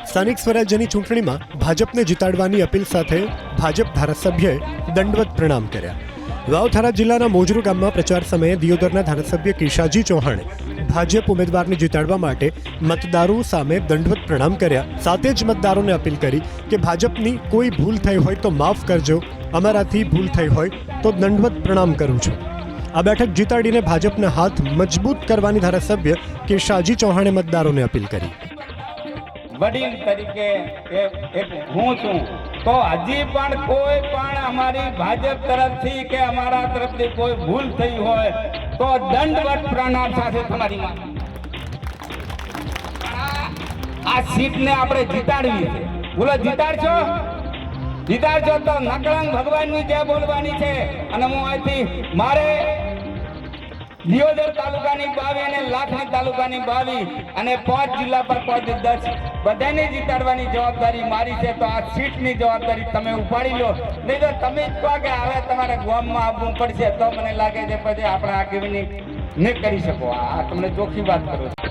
સ્થાનિક સ્વરાજ્યની ચૂંટણીમાં ભાજપને જીતાડવાની અપીલ સાથે ભાજપ ધારાસભ્યએ દંડવત પ્રણામ કર્યા। વાવ-થરાદ જિલ્લાના મોજરૂ ગામમાં પ્રચાર સમયે દિયોદરના ધારાસભ્ય કેશાજી ચૌહાણે ભાજપ ઉમેદવારને જીતાડવા માટે મતદારો સામે દંડવત પ્રણામ કર્યા। સાથે જ મતદારોને અપીલ કરી કે ભાજપની કોઈ ભૂલ થઈ હોય તો માફ કરજો, અમારાથી ભૂલ થઈ હોય તો દંડવત પ્રણામ કરું છું। આ બેઠક જીતાડીને ભાજપના હાથ મજબૂત કરવાની ધારાસભ્ય કેશાજી ચૌહાણે મતદારોને અપીલ કરી। વડીલ તરીકે એક હું છું તો હજી પણ કોઈ પણ અમારી ભાજપ તરફથી કે અમારા તરફથી કોઈ ભૂલ થઈ હોય તો દંડવત પ્રણામ સાથે તમારી આ સીટને આપણે જીતાડવી છે। બોલો જીતાડશો? જીતાડશો તો નકળંગ ભગવાનની જય બોલવાની છે। અને હું અહીંથી મારે દિયોદર તાલુકાની 22 અને લાખણી તાલુકાની 22 અને 5 જિલ્લા પર 10 બધાને જીતાડવાની જવાબદારી મારી છે। તો આ સીટની જવાબદારી તમે ઉપાડી લો, નહીં તો તમે જ કહો કે હવે તમારે ગામમાં આવવું પડશે તો મને લાગે છે પછી આપણે આગળની નહીં કરી શકો। આ તમને ચોખ્ખી વાત કરું છું।